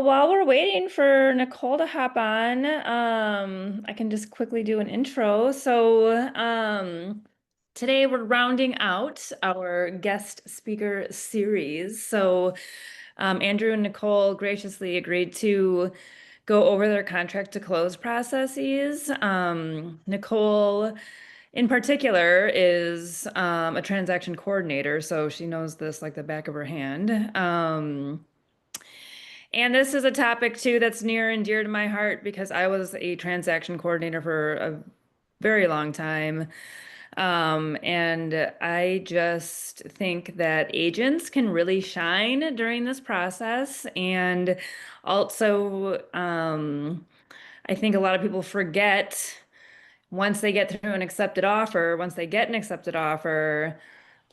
While we're waiting for Nicole to hop on, I can just quickly do an intro. Today we're rounding out our guest speaker series. Andrew and Nicole graciously agreed to go over their contract to close processes. Nicole, in particular, is a transaction coordinator, so she knows this like the back of her hand. And this is a topic too that's near and dear to my heart because I was a transaction coordinator for a very long time. And I just think that agents can really shine during this process. And also, I think a lot of people forget once they get through an accepted offer, once they get an accepted offer,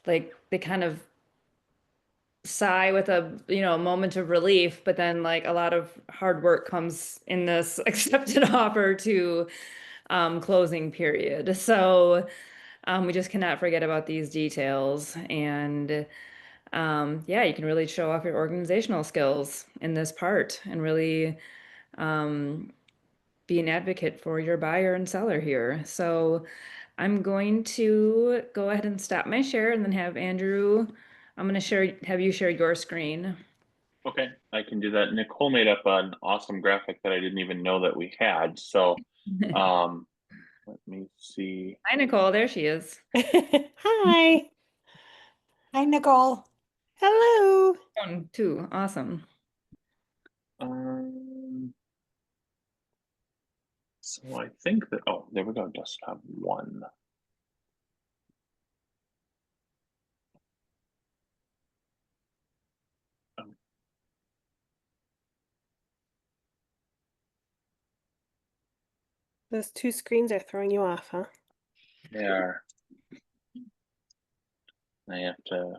like they kind of sigh with a moment of relief, but then like a lot of hard work comes in this accepted offer to closing period. We just cannot forget about these details. And yeah, you can really show off your organizational skills in this part and really um, be an advocate for your buyer and seller here. So I'm going to go ahead and stop my share and then have Andrew, I'm going to have you share your screen. Okay, I can do that. Nicole made up an awesome graphic that I didn't even know that we had. Um, let me see. Hi, Nicole. There she is. Hi. Hi, Nicole. Hello. Joan, too. Awesome. Um, so I think that, oh, there we go, desktop one. Um, Those two screens are throwing you off, huh? there, I have to,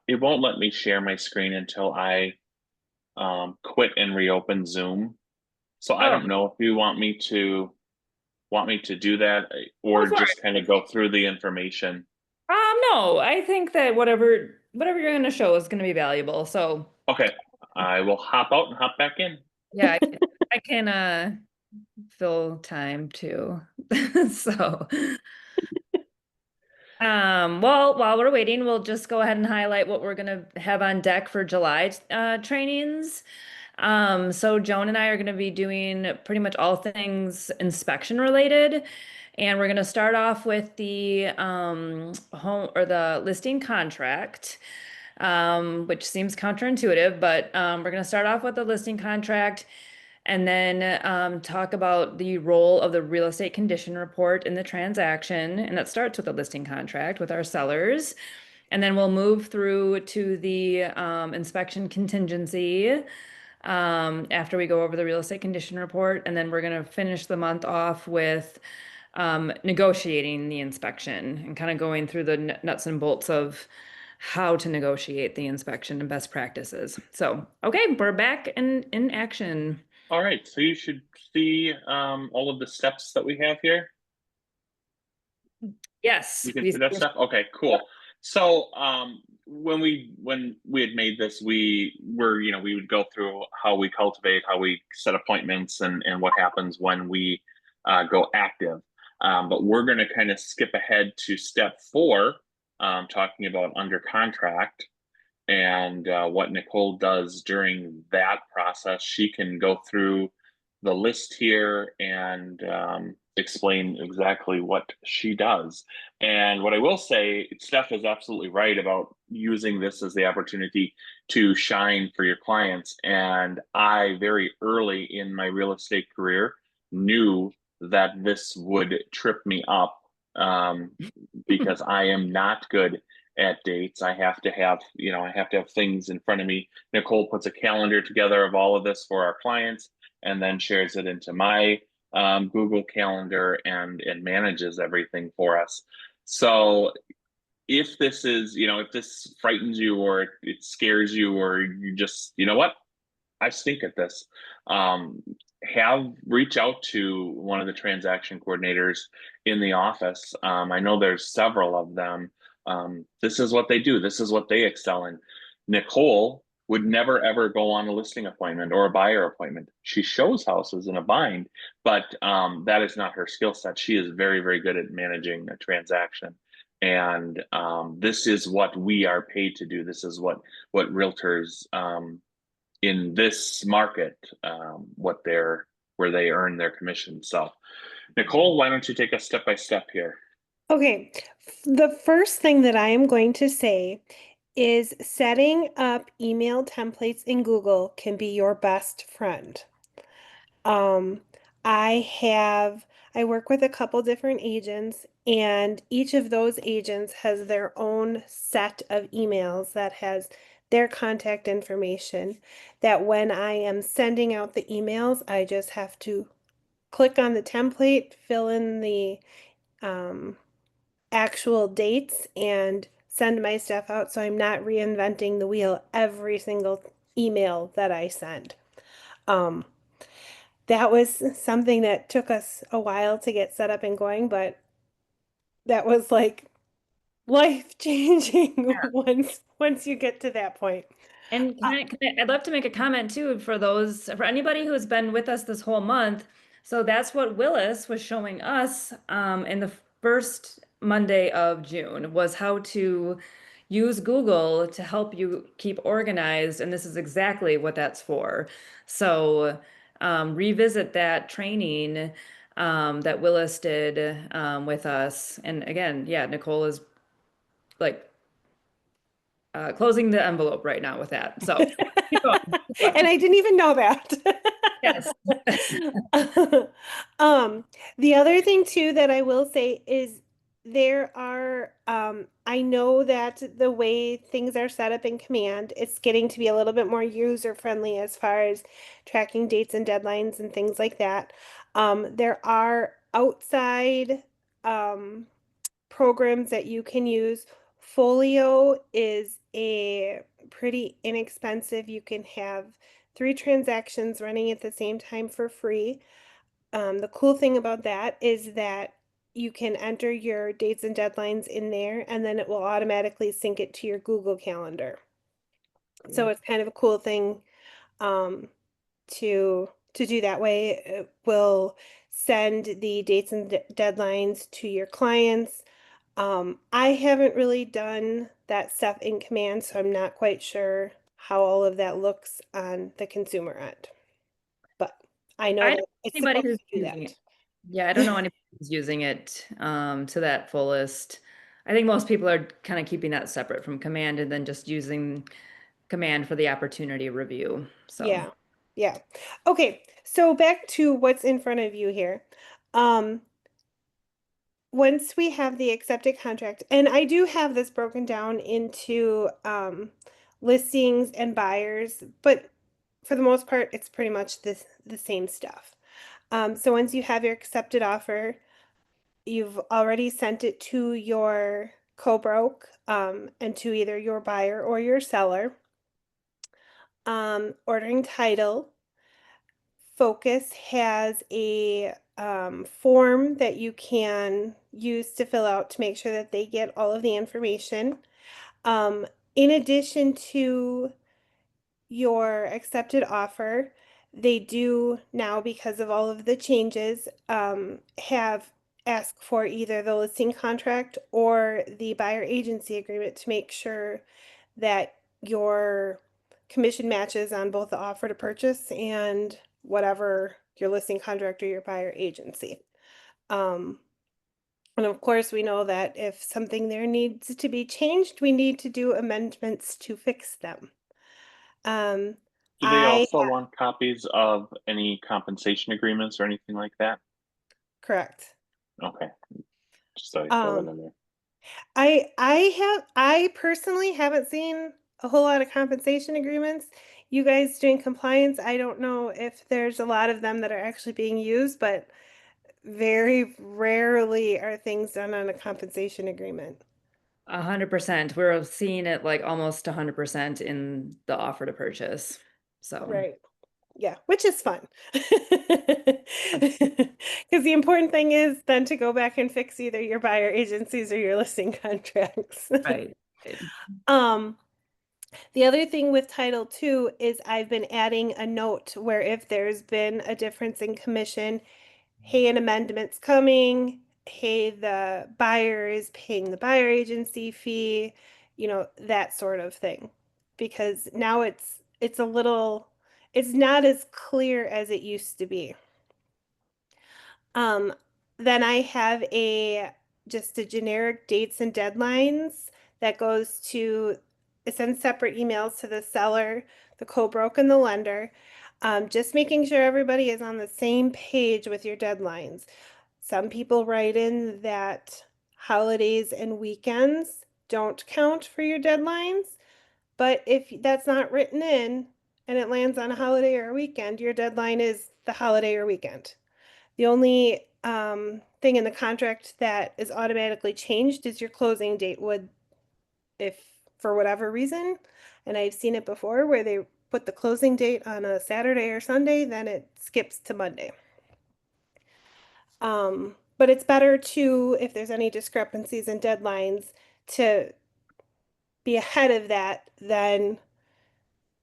it won't let me share my screen until I quit and reopen Zoom. So I Oh, don't know if you want me to do that go or for just it. kind of go through the information. No, I think that whatever you're going to show is going to be valuable. So, Okay, I will hop out and hop back in. yeah, I can fill time too. So, well, while we're waiting, we'll just go ahead and highlight what we're going to have on deck for July trainings. So Joan and I are going to be doing pretty much all things inspection related. And we're going to start off with the home or the listing contract, which seems counterintuitive, but we're going to start off with the listing contract and then talk about the role of the real estate condition report in the transaction. And that starts with a listing contract with our sellers. And then we'll move through to the inspection contingency after we go over the real estate condition report. And then we're going to finish the month off with negotiating the inspection and kind of going through the nuts and bolts of how to negotiate the inspection and best practices. So, okay, we're back in action. All right, so you should see all of the steps that we have here. Yes, You can we see that stuff. Okay, Yep. cool. So when we had made this, we would go through how we cultivate, how we set appointments, and what happens when we go active. But we're going to kind of skip ahead to step four, talking about under contract. And what Nicole does during that process, she can go through the list here and explain exactly what she does. And what I will say, Steph is absolutely right about using this as the opportunity to shine for your clients. And I, very early in my real estate career, knew that this would trip me up um, because I am not good at dates. I have to have things in front of me. Nicole puts a calendar together of all of this for our clients and then shares it into my Google Calendar and manages everything for us. So if this is, if this frightens you or it scares you or you just, you know what, I stink at this. Um, have reach out to one of the transaction coordinators in the office. I know there's several of them. This is what they do. This is what they excel in. Nicole would never ever go on a listing appointment or a buyer appointment. She shows houses in a bind, but that is not her skill set. She is very, very good at managing a transaction. And this is what we are paid to do. This is what realtors in this market, what they're where they earn their commission. So, Nicole, why don't you take us step by step here? Okay, the first thing that I am going to say is setting up email templates in Google can be your best friend. Um, I work with a couple different agents, and each of those agents has their own set of emails that has their contact information that when I am sending out the emails, I just have to click on the template, fill in the um, actual dates, and send my stuff out so I'm not reinventing the wheel every single email that I send. Um, that was something that took us a while to get set up and going, but that was like life changing once you get to that point. And I'd love to make a comment too for anybody who's been with us this whole month. So that's what Willis was showing us in the first Monday of June was how to use Google to help you keep organized. And this is exactly what that's for. So revisit that training that Willis did with us. And again, yeah, Nicole is like closing the envelope right now with that. So keep going. Keep And going. I didn't even know that. Yes. Um, the other thing too that I will say is I know that the way things are set up in Command, it's getting to be a little bit more user friendly as far as tracking dates and deadlines and things like that. There are outside um, programs that you can use. Folio is a pretty inexpensive. You can have 3 transactions running at the same time for free. The cool thing about that is that you can enter your dates and deadlines in there, and then it will automatically sync it to your Google Calendar. So it's kind of a cool thing um, to do that way. It will send the dates and deadlines to your clients. I haven't really done that stuff in Command, so I'm not quite sure how all of that looks on the consumer end. But I know I don't that know it's anybody supposed who's to do using it. that. Yeah, I don't know anybody who's using it to that fullest. I think most people are kind of keeping that separate from command and then just using command for the opportunity review. So Yeah. Yeah. Okay, so back to what's in front of you here. Um, Once we have the accepted contract, and I do have this broken down into listings and buyers, but for the most part, it's pretty much the same stuff. So once you have your accepted offer, you've already sent it to your co-broke and to either your buyer or your seller. Ordering title. Focus has a form that you can use to fill out to make sure that they get all of the information. In addition to your accepted offer, they do now, because of all of the changes, have asked for either the listing contract or the buyer agency agreement to make sure that your commission matches on both the offer to purchase and whatever your listing contract or your buyer agency. Um, and of course, we know that if something there needs to be changed, we need to do amendments to fix them. Um, Do they I also want copies of any compensation agreements or anything like that? correct. Okay, just thought I'd throw that Um, in there. I personally haven't seen a whole lot of compensation agreements. You guys doing compliance, I don't know if there's a lot of them that are actually being used, but very rarely are things done on a compensation agreement. 100%. We're seeing it like almost 100% in the offer to purchase. So Right. Yeah, which is fun. Because the important thing is then to go back and fix either your buyer agencies or your listing contracts. right. Right. Um, The other thing with Title II is I've been adding a note where if there's been a difference in commission, hey, an amendment's coming, hey, the buyer is paying the buyer agency fee, that sort of thing. Because now it's a little, it's not as clear as it used to be. Um, then I have just a generic dates and deadlines that goes to, it sends separate emails to the seller, the co-broke, and the lender. Just making sure everybody is on the same page with your deadlines. Some people write in that holidays and weekends don't count for your deadlines, but if that's not written in and it lands on a holiday or a weekend, your deadline is the holiday or weekend. The only thing in the contract that is automatically changed is your closing date would, if for whatever reason, and I've seen it before where they put the closing date on a Saturday or Sunday, then it skips to Monday. But it's better to, if there's any discrepancies in deadlines, to be ahead of that than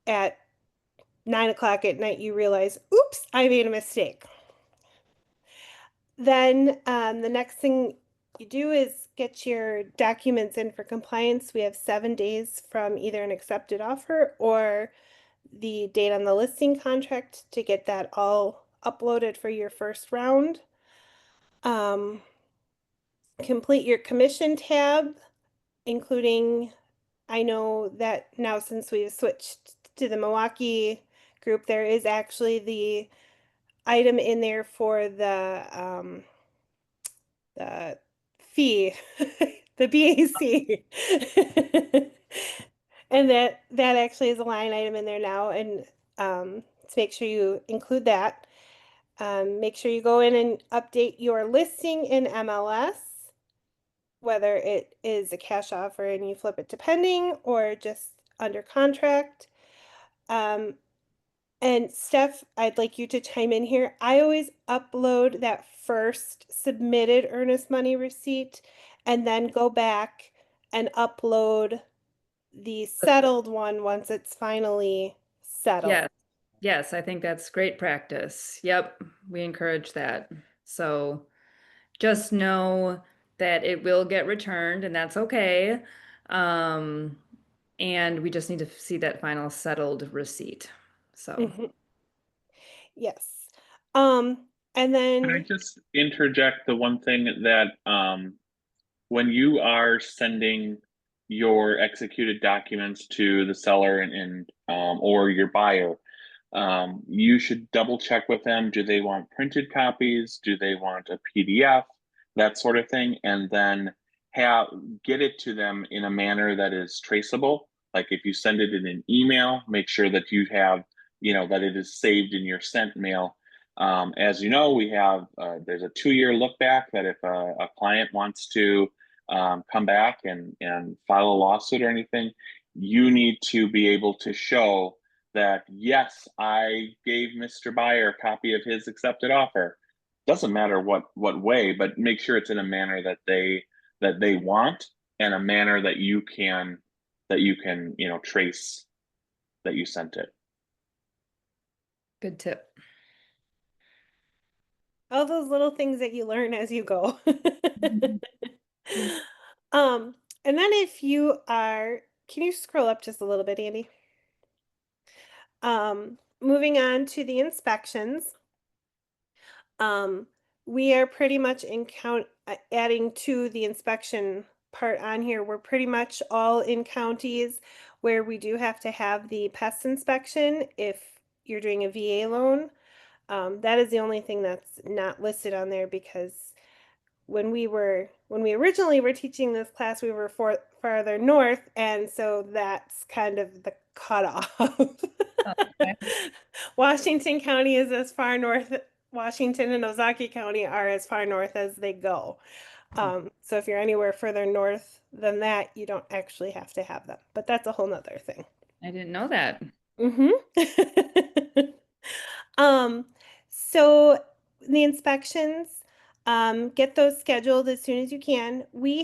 at 9 o'clock at night you realize, oops, I made a mistake. Then the next thing you do is get your documents in for compliance. We have 7 days from either an accepted offer or the date on the listing contract to get that all uploaded for your first round. Complete your commission tab, including, I know that now since we've switched to the Milwaukee group, there is actually the item in there for the fee, the BAC. And that actually is a line item in there now, and let's make sure you include that. Make sure you go in and update your listing in MLS, whether it is a cash offer and you flip it to pending or just under contract. And Steph, I'd like you to chime in here. I always upload that first submitted earnest money receipt and then go back and upload the settled one once it's finally settled. Yes, yes, I think that's great practice. Yep, we encourage that. So just know that it will get returned and that's okay. Um, and we just need to see that final settled receipt. So, Mhm. Yes. Um, and Can I then, just interject the one thing that when you are sending your executed documents to the seller and or your buyer, you should double check with them. Do they want printed copies? Do they want a PDF? That sort of thing, and then have get it to them in a manner that is traceable. Like if you send it in an email, make sure that you have, that it is saved in your sent mail. As you know, we have there's a 2-year look back that if a client wants to come back and file a lawsuit or anything, you need to be able to show that yes, I gave Mr. Buyer a copy of his accepted offer. Doesn't matter what way, but make sure it's in a manner that they want, and a manner that you can trace that you sent it. good tip. all those little things that you learn as you go. And then if you are, can you scroll up just a little bit, Andy? Moving on to the inspections. Um, we are pretty much adding to the inspection part on here. We're pretty much all in counties where we do have to have the pest inspection if you're doing a VA loan. That is the only thing that's not listed on there because when we originally were teaching this class, we were farther north, and so that's kind of the cutoff. Okay. Washington County is as far north. Washington and Ozaukee County are as far north as they go. So if you're anywhere further north than that, you don't actually have to have them. But that's a whole nother thing. I didn't know that. Mm-hmm. Um, so the inspections, get those scheduled as soon as you can. We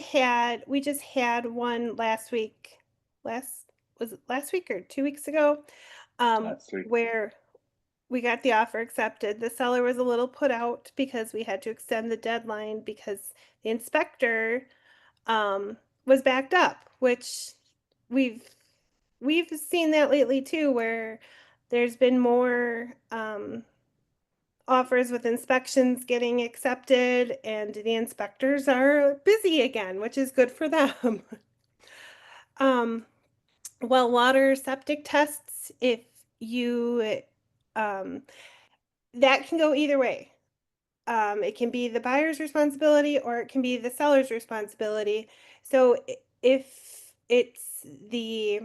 just had one last week, was it last week or 2 weeks ago, Last week. where we got the offer accepted. The seller was a little put out because we had to extend the deadline because the inspector was backed up, which we've we've seen that lately too, where there's been more offers with inspections getting accepted, and the inspectors are busy again, which is good for them. um, well, water septic tests, if you um, that can go either way. It can be the buyer's responsibility or it can be the seller's responsibility. So if it's the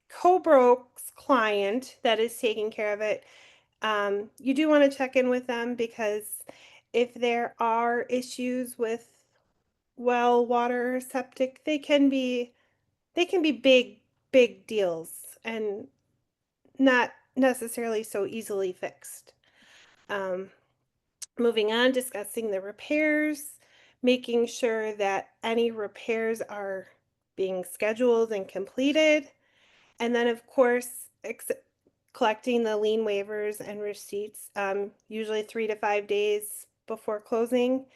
co-broke's client that is taking care of it, you do want to check in with them, because if there are issues with well, water, septic, they can be big deals and not necessarily so easily fixed. Um, Moving on, discussing the repairs, making sure that any repairs are being scheduled and completed. And then, of course, collecting the lien waivers and receipts, usually 3 to 5 days before closing.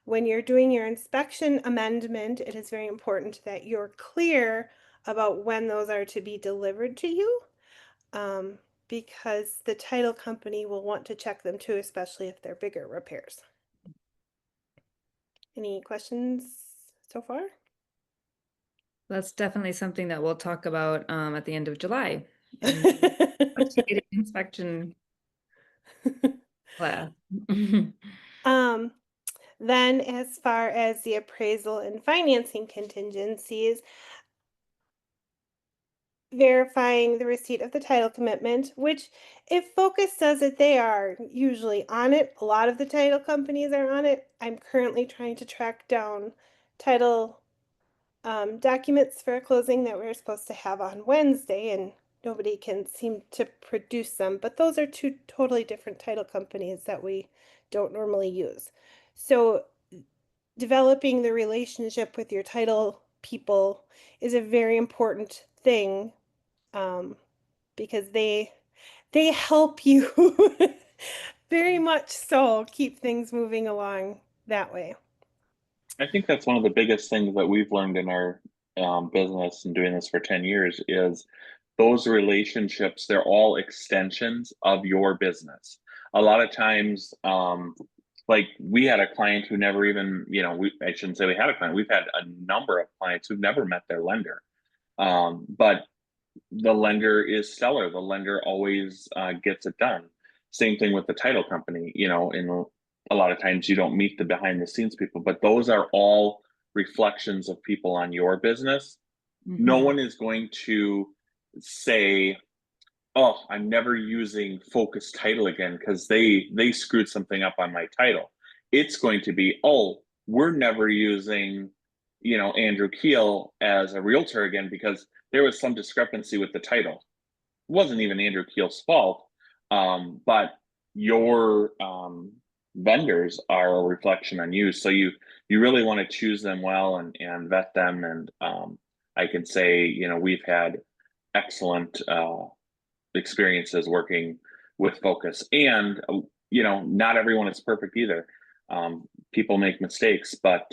When you're doing your inspection amendment, it is very important that you're clear about when those are to be delivered to you, um, because the title company will want to check them too, especially if they're bigger repairs. Any questions so far? That's definitely something that we'll talk about at the end of July in updated inspection class. Um, then as far as the appraisal and financing contingencies, verifying the receipt of the title commitment, which if Focus says that they are usually on it, a lot of the title companies are on it. I'm currently trying to track down title documents for a closing that we are supposed to have on Wednesday, and nobody can seem to produce them. But those are two totally different title companies that we don't normally use. So developing the relationship with your title people is a very important thing, um, because they help you very much so keep things moving along that way. I think that's one of the biggest things that we've learned in our business and doing this for 10 years is those relationships, they're all extensions of your business. A lot of times, like we had a client who never even, I shouldn't say we had a client, we've had a number of clients who've never met their lender. But the lender is stellar. The lender always gets it done. Same thing with the title company. In a lot of times you don't meet the behind the scenes people, but those are all reflections of people on your business. No Mhm. one is going to say, "Oh, I'm never using Focus Title again because they screwed something up on my title." It's going to be, "Oh, we're never using, Andrew Kuehl as a realtor again because there was some discrepancy with the title. It wasn't even Andrew Keel's fault, but your vendors are a reflection on you. So you really want to choose them well and vet them. And I can say, we've had excellent experiences working with Focus, and not everyone is perfect either. People make mistakes, but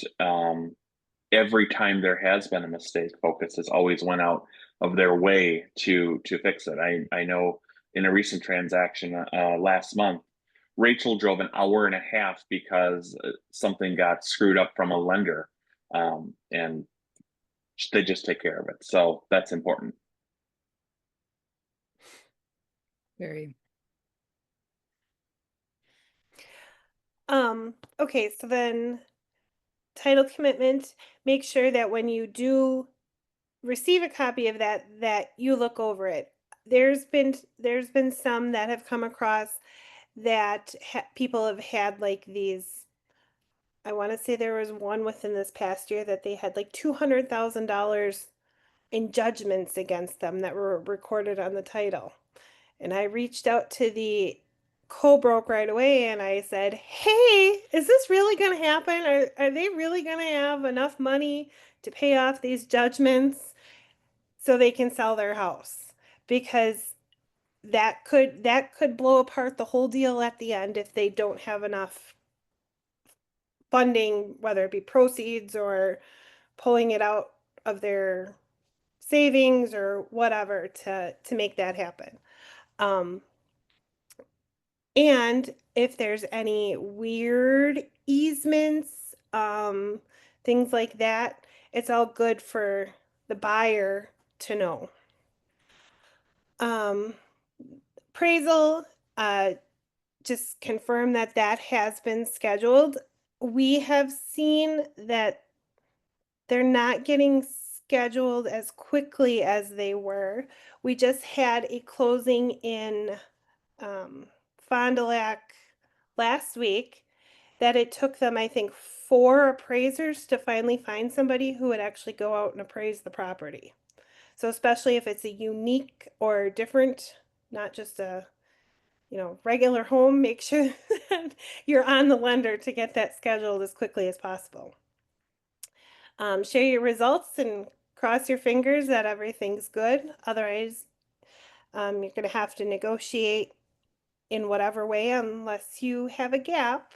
every time there has been a mistake, Focus has always went out of their way to fix it. I know in a recent transaction last month, Rachel drove an hour and a half because something got screwed up from a lender, and they just take care of it. So that's important. Very. Okay, so then title commitment, make sure that when you do receive a copy of that you look over it. There's been some that have come across that people have had like these. I want to say there was one within this past year that they had like $200,000 in judgments against them that were recorded on the title. And I reached out to the co-broke right away and I said, "Hey, is this really going to happen? Are they really going to have enough money to pay off these judgments?" so they can sell their house, because that could blow apart the whole deal at the end if they don't have enough funding, whether it be proceeds or pulling it out of their savings or whatever to make that happen. Um, and if there's any weird easements, things like that, it's all good for the buyer to know. Um, appraisal, just confirm that that has been scheduled. We have seen that they're not getting scheduled as quickly as they were. We just had a closing in Fond du Lac last week that it took them, I think, 4 appraisers to finally find somebody who would actually go out and appraise the property. So especially if it's a unique or different, not just a regular home, make sure that you're on the lender to get that scheduled as quickly as possible. Share your results and cross your fingers that everything's good. Otherwise, you're going to have to negotiate in whatever way unless you have a gap.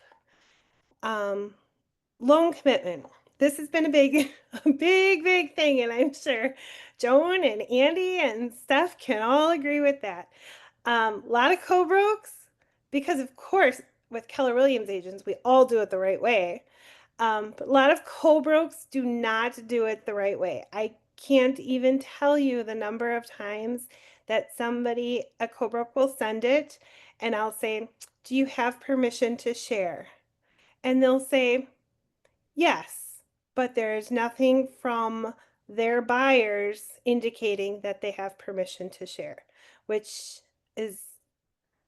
Loan commitment. This has been a big, a big thing, and I'm sure Joan and Andy and Steph can all agree with that. A lot of co-brokes, because of course, with Keller Williams agents, we all do it the right way. But a lot of co-brokes do not do it the right way. I can't even tell you the number of times that a co-broke will send it, and I'll say, "Do you have permission to share?" And they'll say, "Yes," but there is nothing from their buyers indicating that they have permission to share, which is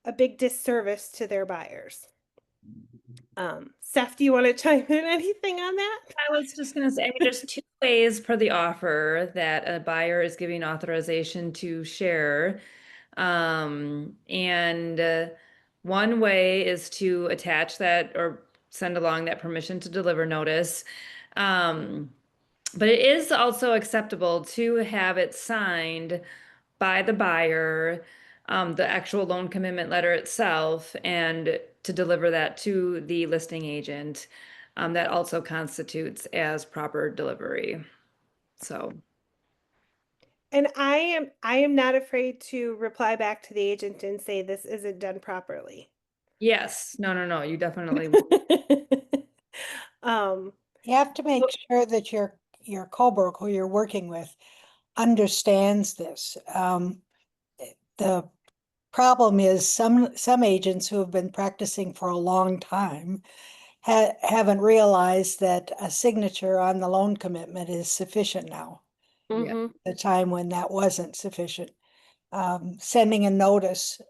a big disservice to their buyers. Steph, do you want to chime in anything on that? I was just gonna say, I mean, there's 2 ways per the offer that a buyer is giving authorization to share. And one way is to attach that or send along that permission to deliver notice. Um, but it is also acceptable to have it signed by the buyer, the actual loan commitment letter itself, and to deliver that to the listing agent. That also constitutes as proper delivery. So, And I am not afraid to reply back to the agent and say this isn't done properly. yes, no, no, no, you definitely will. Um, You have to make sure that your co-broker who you're working with understands this. The problem is some agents who have been practicing for a long time haven't realized that a signature on the loan commitment is sufficient now. Yeah. mhm. The time when that wasn't sufficient. Sending a notice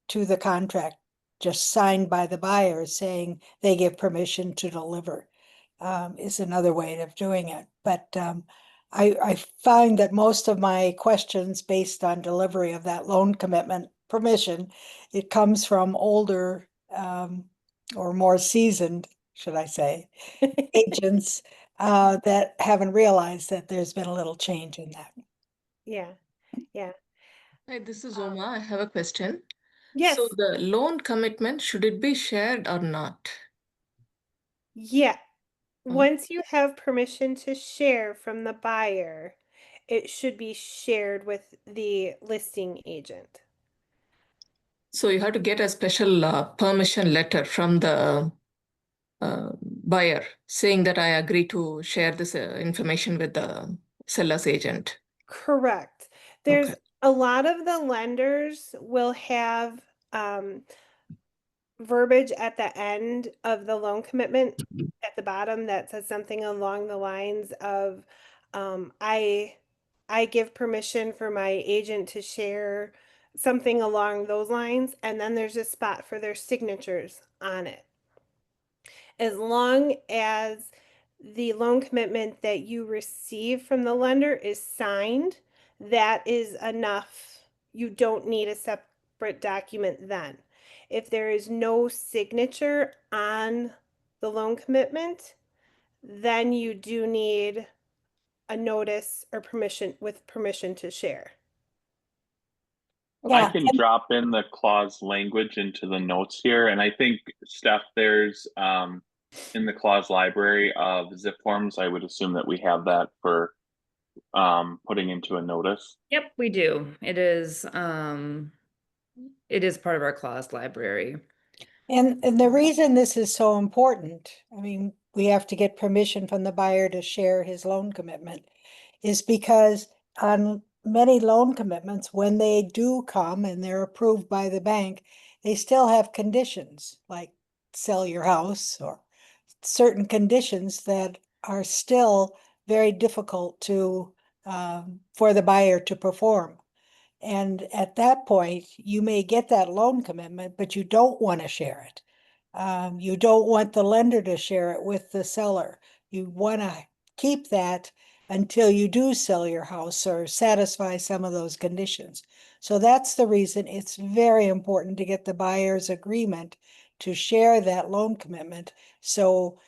to the contract just signed by the buyer saying they give permission to deliver is another way of doing it. But I find that most of my questions based on delivery of that loan commitment permission, it comes from older or more seasoned, should I say, agents that haven't realized that there's been a little change in that. Yeah, yeah. Hi, this is Oma. I have a question. Yes, So the loan commitment, should it be shared or not? yeah. Mhm. Once you have permission to share from the buyer, it should be shared with the listing agent. So you have to get a special permission letter from the buyer saying that I agree to share this information with the seller's agent. Correct. There's Okay. a lot of the lenders will have verbiage at the end of the loan commitment at the bottom that says something along the lines of I give permission for my agent to share, something along those lines, and then there's a spot for their signatures on it. As long as the loan commitment that you receive from the lender is signed, that is enough. You don't need a separate document then. If there is no signature on the loan commitment, then you do need a notice or permission with permission to share. I Yeah, can drop in the clause language into the notes here, and I think Steph, there's in the clause library of zip forms. I would assume that we have that for putting into a notice. Yep, we do. It is part of our clause library. and the reason this is so important, I mean, we have to get permission from the buyer to share his loan commitment, is because on many loan commitments, when they do come and they're approved by the bank, they still have conditions, like sell your house or certain conditions that are still very difficult to, for the buyer to perform. And at that point, you may get that loan commitment, but you don't want to share it. You don't want the lender to share it with the seller. You want to keep that until you do sell your house or satisfy some of those conditions. So that's the reason it's very important to get the buyer's agreement to share that loan commitment. So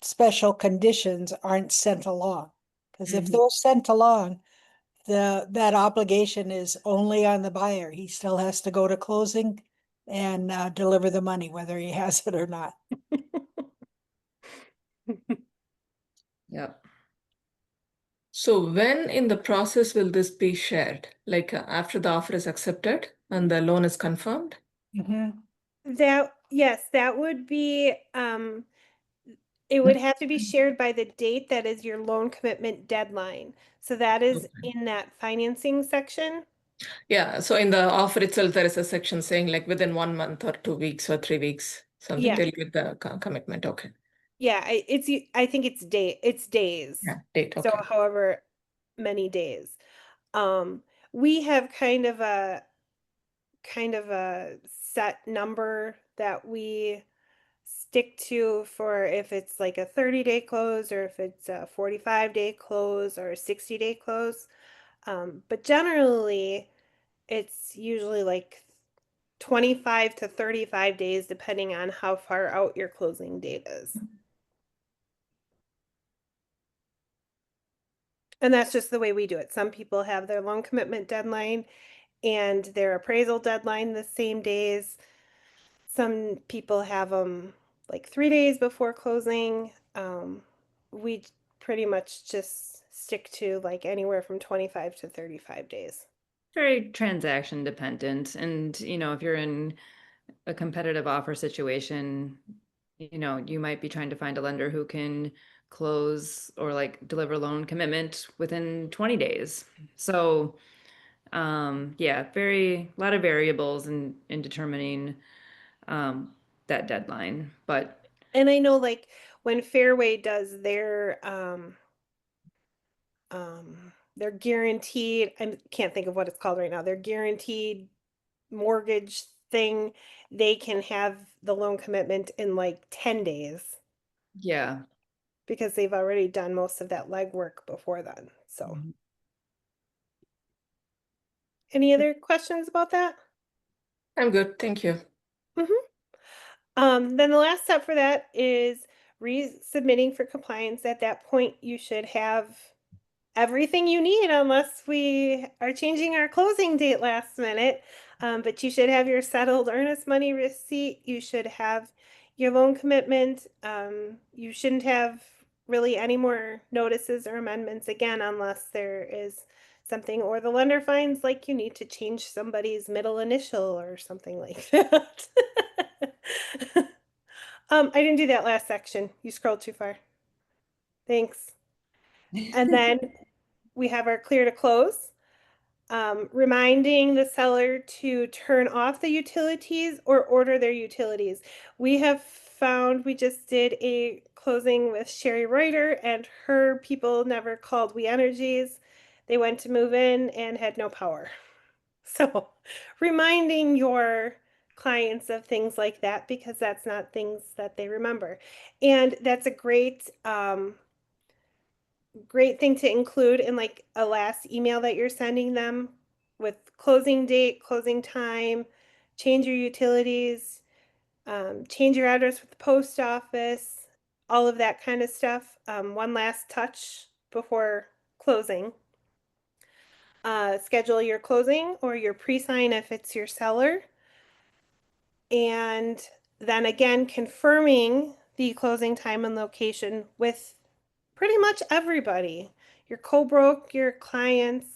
special conditions aren't sent along. Because if Mhm. they're sent along, that obligation is only on the buyer. He still has to go to closing and deliver the money, whether he has it or not. Yep. So when in the process will this be shared? Like after the offer is accepted and the loan is confirmed? Mhm. Yes, that would be, it would have to be shared by the date that is your loan commitment deadline. So that is Okay. in that financing section. Yeah, so in the offer itself, there is a section saying like within 1 month or 2 weeks or 3 weeks, something Yeah, they'll get the commitment. Okay. yeah, I think it's days. Yeah, date. So Okay. however many days. Um, we have kind of a set number that we stick to for if it's like a 30-day close or if it's a 45-day close or a 60-day close. But generally, it's usually like 25 to 35 days, depending on how far out your closing date is. And that's just the way we do it. Some people have their loan commitment deadline and their appraisal deadline the same days. Some people have them like 3 days before closing. We pretty much just stick to like anywhere from 25 to 35 days. Very transaction dependent. And, if you're in a competitive offer situation, you might be trying to find a lender who can close or like deliver loan commitment within 20 days. So, yeah, a lot of variables in determining that deadline. But And I know like when Fairway does their guaranteed, I can't think of what it's called right now, their guaranteed mortgage thing, they can have the loan commitment in like 10 days yeah. because they've already done most of that legwork before then. So, Mhm. any other questions about that? I'm good. Thank you. Mhm. Then the last step for that is resubmitting for compliance. At that point, you should have everything you need unless we are changing our closing date last minute. But you should have your settled earnest money receipt. You should have your loan commitment. You shouldn't have really any more notices or amendments again unless there is something or the lender finds like you need to change somebody's middle initial or something like that. I didn't do that last section. You scrolled too far. Thanks. And then we have our clear to close, reminding the seller to turn off the utilities or order their utilities. We have found, we just did a closing with Sherry Reuter and her people never called We Energies. They went to move in and had no power. So reminding your clients of things like that because that's not things that they remember. And that's a great thing to include in like a last email that you're sending them with closing date, closing time, change your utilities, change your address with the post office, all of that kind of stuff. One last touch before closing. Schedule your closing or your pre-sign if it's your seller. And then again, confirming the closing time and location with pretty much everybody. Your co-broke, your clients,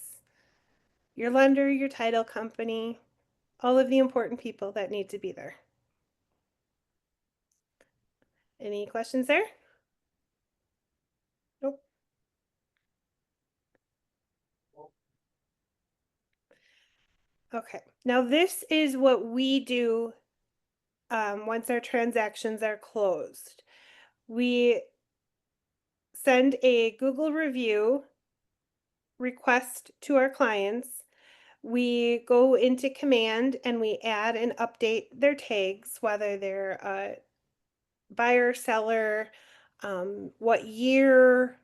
your lender, your title company, all of the important people that need to be there. Any questions there? Nope. Okay, now this is what we do once our transactions are closed. We send a Google review request to our clients. We go into Command and we add and update their tags, whether they're a buyer, seller, what year.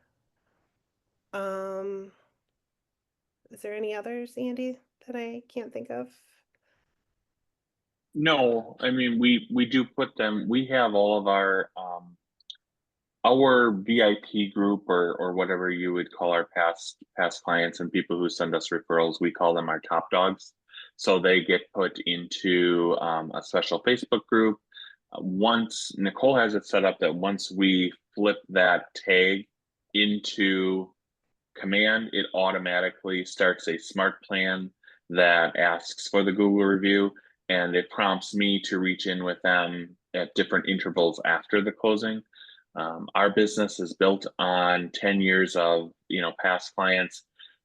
Is there any others, Andy, that I can't think of? No, I mean, we do put them, we have all of our VIP group, or whatever you would call our past clients and people who send us referrals, we call them our top dogs. So they get put into a special Facebook group. Once Nicole has it set up that once we flip that tag into Command, it automatically starts a smart plan that asks for the Google review, and it prompts me to reach in with them at different intervals after the closing. Our business is built on 10 years of, past clients,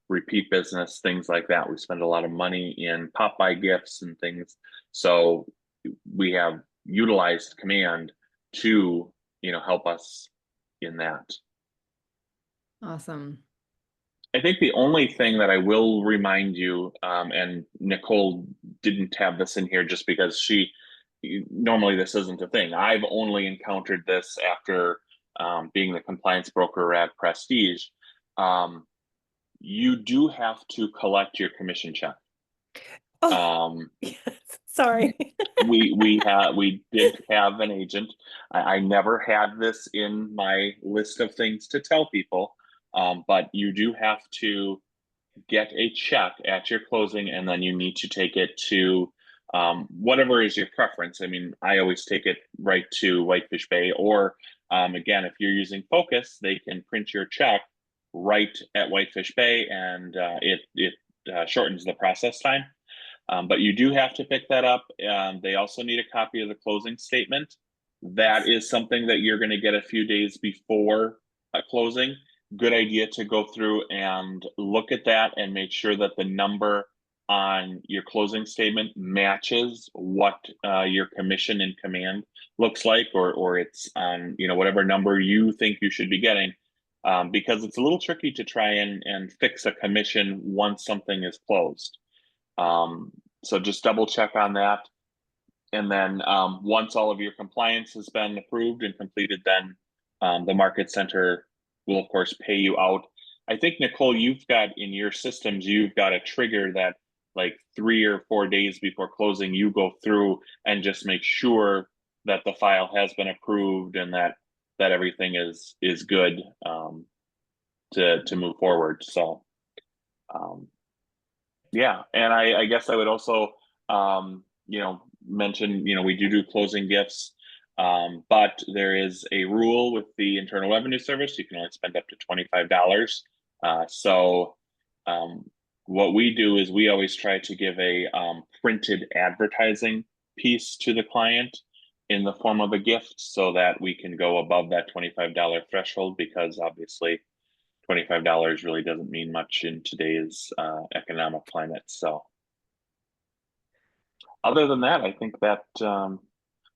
repeat business, things like that. We spend a lot of money in pop by gifts and things. So we have utilized Command to, help us in that. Awesome. I think the only thing that I will remind you, and Nicole didn't have this in here just because normally this isn't a thing. I've only encountered this after being the compliance broker at Prestige. You do have to collect your commission check. Oh, yes. Sorry. we did have an agent. I never had this in my list of things to tell people, but you do have to get a check at your closing, and then you need to take it to whatever is your preference. I mean, I always take it right to Whitefish Bay, or again, if you're using Focus, they can print your check right at Whitefish Bay, and it shortens the process time. But you do have to pick that up. They also need a copy of the closing statement. That is something that you're going to get a few days before a closing. Good idea to go through and look at that and make sure that the number on your closing statement matches what your commission in Command looks like, or it's on whatever number you think you should be getting, because it's a little tricky to try and fix a commission once something is closed. So just double check on that. And then once all of your compliance has been approved and completed, then the Market Center will, of course, pay you out. I think, Nicole, you've got in your systems, you've got a trigger that like 3 or 4 days before closing, you go through and just make sure that the file has been approved and that everything is good to move forward. So yeah, and I guess I would also mention, we do closing gifts, but there is a rule with the Internal Revenue Service. You can only spend up to $25. So what we do is we always try to give a printed advertising piece to the client in the form of a gift, so that we can go above that $25 threshold, because obviously $25 really doesn't mean much in today's economic climate. So other than that, I think that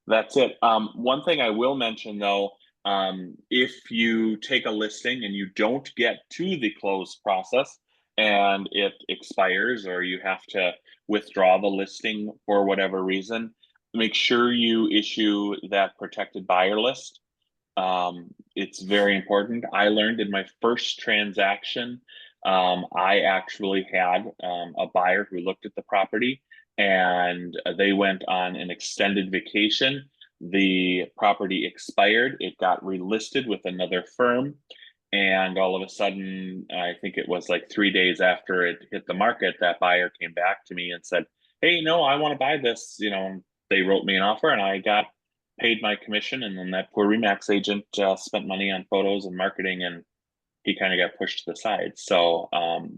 that's it. One thing I will mention, though, if you take a listing and you don't get to the close process and it expires, or you have to withdraw the listing for whatever reason, make sure you issue that protected buyer list. It's very important. I learned in my first transaction, I actually had a buyer who looked at the property, and they went on an extended vacation. The property expired. It got relisted with another firm. And all of a sudden, I think it was like 3 days after it hit the market, that buyer came back to me and said, "Hey, no, I want to buy this." They wrote me an offer, and I got paid my commission. And then that poor Remax agent spent money on photos and marketing, and he kind of got pushed to the side. So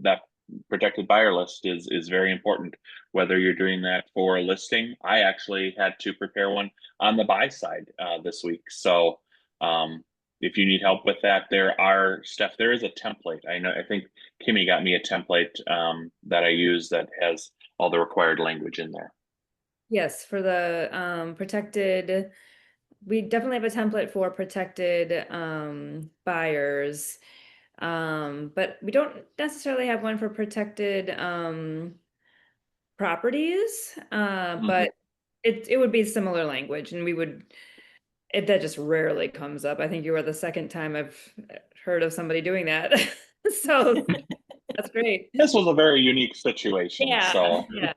that protected buyer list is very important. Whether you're doing that for a listing, I actually had to prepare one on the buy side this week. So if you need help with that, Steph, there is a template. I think Kimmy got me a template that I use that has all the required language in there. Yes, for the protected, we definitely have a template for protected buyers. But we don't necessarily have one for protected properties. But it would be similar language, and that just rarely comes up. I think you are the second time I've heard of somebody doing that. So that's great. This was a very unique situation. Yeah. So Yeah.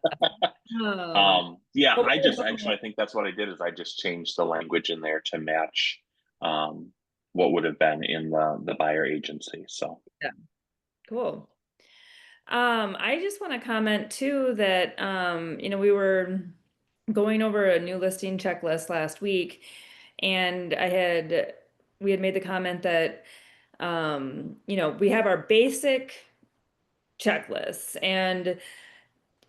yeah, But I think that's what I did is I just changed the language in there to match what would have been in the buyer agency. So yeah, cool. I just want to comment too that we were going over a new listing checklist last week, and we had made the comment that we have our basic checklists, and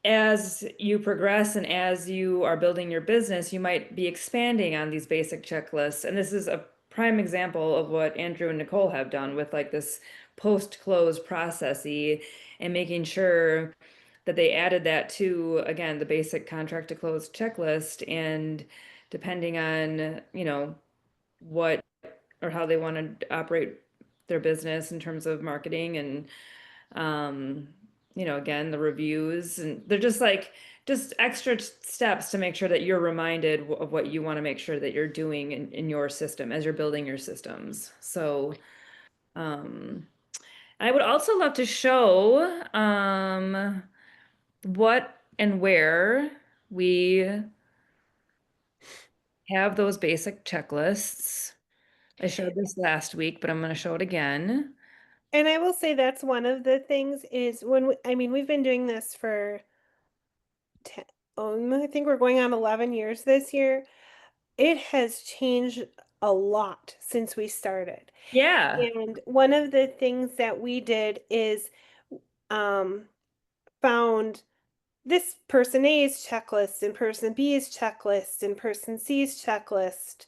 as you progress and as you are building your business, you might be expanding on these basic checklists. And this is a prime example of what Andrew and Nicole have done with like this post-close processy, and making sure that they added that to, again, the basic contract to close checklist. And depending on, what or how they want to operate their business in terms of marketing and again, the reviews, and they're just extra steps to make sure that you're reminded of what you want to make sure that you're doing in your system as you're building your systems. So I would also love to show what and where we have those basic checklists. I showed this last week, but I'm going to show it again. And I will say that's one of the things is I mean, we've been doing this for 10, I think we're going on 11 years this year. It has changed a lot since we started. Yeah. And one of the things that we did is found this person A's checklist and person B's checklist and person C's checklist,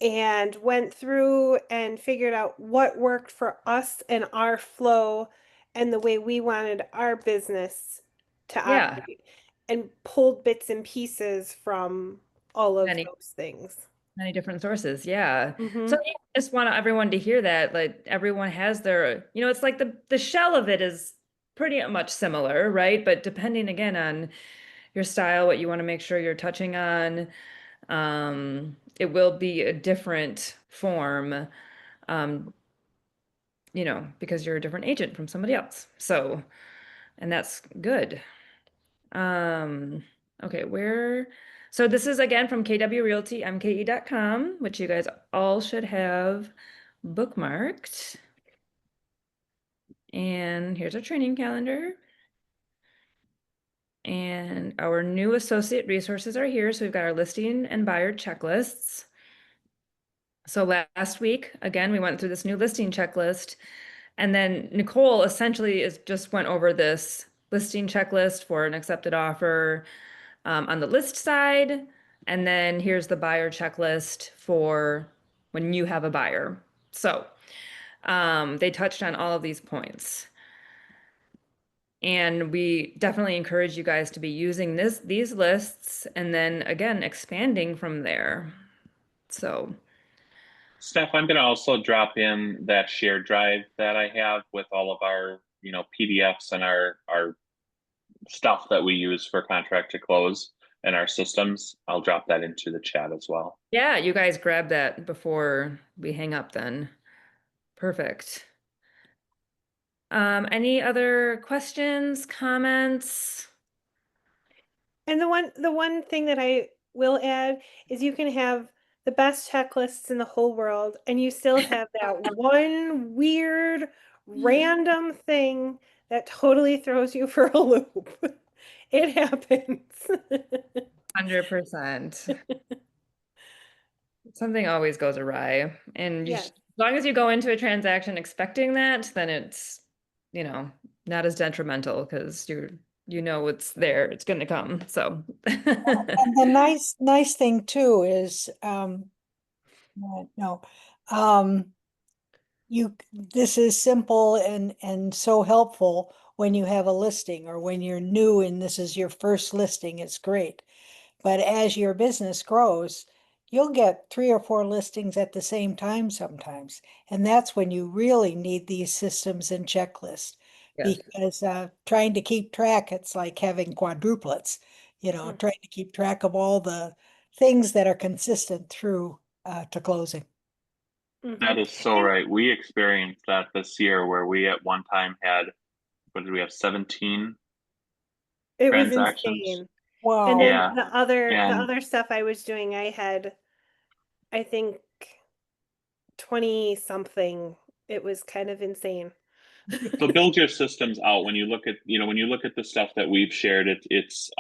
and went through and figured out what worked for us and our flow and the way we wanted our business to Yeah. operate, and pulled bits and pieces from all of Many. those things. Many different sources, yeah. So Mm-hmm. I just want everyone to hear that, like everyone has their, it's like the shell of it is pretty much similar, right? But depending again on your style, what you want to make sure you're touching on, it will be a different form, um, because you're a different agent from somebody else. So, and that's good. Um, okay, so this is again from KW Realty, MKE.com, which you guys all should have bookmarked. And here's our training calendar. And our new associate resources are here. So we've got our listing and buyer checklists. So last week, again, we went through this new listing checklist. And then Nicole essentially just went over this listing checklist for an accepted offer on the list side. And then here's the buyer checklist for when you have a buyer. So they touched on all of these points. And we definitely encourage you guys to be using these lists and then again expanding from there. So Steph, I'm going to also drop in that shared drive that I have with all of our, PDFs and our stuff that we use for contract to close and our systems. I'll drop that into the chat as well. yeah, you guys grab that before we hang up then. Perfect. Any other questions, comments? And the one thing that I will add is you can have the best checklists in the whole world, and you still have that one weird, random thing that totally throws you for a loop. It happens. 100%. Something always goes awry. And Yes. as long as you go into a transaction expecting that, then it's, you know, not as detrimental because you know it's there, it's going to come. So And the nice thing too is, no, this is simple and so helpful when you have a listing or when you're new and this is your first listing, it's great. But as your business grows, you'll get 3 or 4 listings at the same time sometimes. And that's when you really need these systems and checklists. yes. Because trying to keep track, it's like having quadruplets, trying to keep track of all the things that are consistent through to closing. That is so And right. We experienced that this year where we at one time had, what did we have, 17 it was transactions? insane. Wow. And then Yeah. the And other stuff I was doing, I had, I think, 20 something. It was kind of insane. so build your systems out. When you look at, when you look at the stuff that we've shared, it's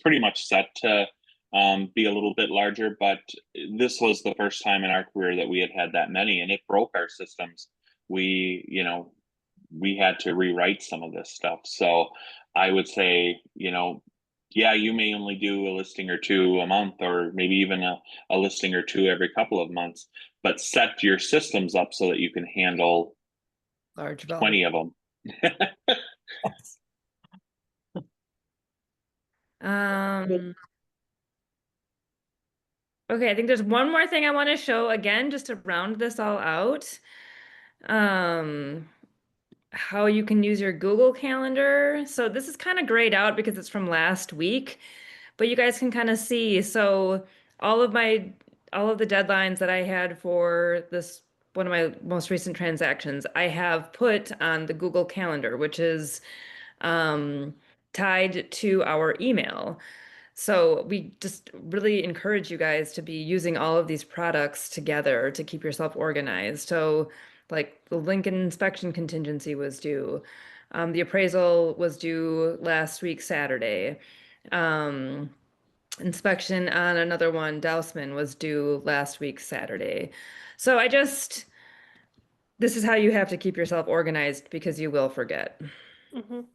pretty much set to be a little bit larger, but this was the first time in our career that we had that many, and it broke our systems. We had to rewrite some of this stuff. So I would say, yeah, you may only do a listing or two a month, or maybe even a listing or two every couple of months, but set your systems up so that you can handle Large volume. 20 of them. Okay, I think there's one more thing I want to show again, just to round this all out. How you can use your Google Calendar. So this is kind of grayed out because it's from last week, but you guys can kind of see. So all of the deadlines that I had for this one of my most recent transactions, I have put on the Google Calendar, which is tied to our email. So we just really encourage you guys to be using all of these products together to keep yourself organized. So like the Lincoln inspection contingency was due. The appraisal was due last week, Saturday. Um, Inspection on another one, Dousman, was due last week, Saturday. So this is how you have to keep yourself organized because you will forget. Mhm.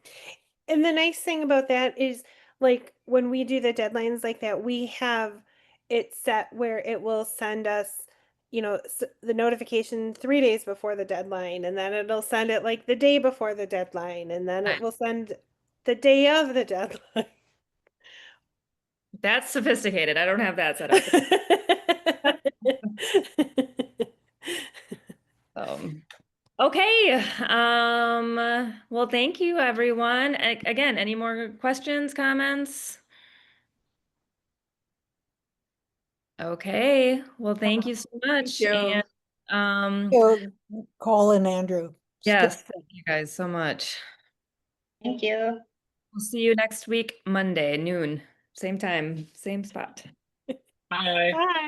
And the nice thing about that is, like, when we do the deadlines like that, we have it set where it will send us, the notification 3 days before the deadline, and then it'll send it like the day before the deadline, and then it Nice. will send the day of the deadline. That's sophisticated. I don't have that set up. Okay. Well, thank you, everyone. Again, any more questions, comments? Okay. Well, thank you so much. you. And Call in Andrew. yes, thank you guys so much. Thank you. We'll see you next week, Monday, noon. Same time, same spot. Bye. Bye.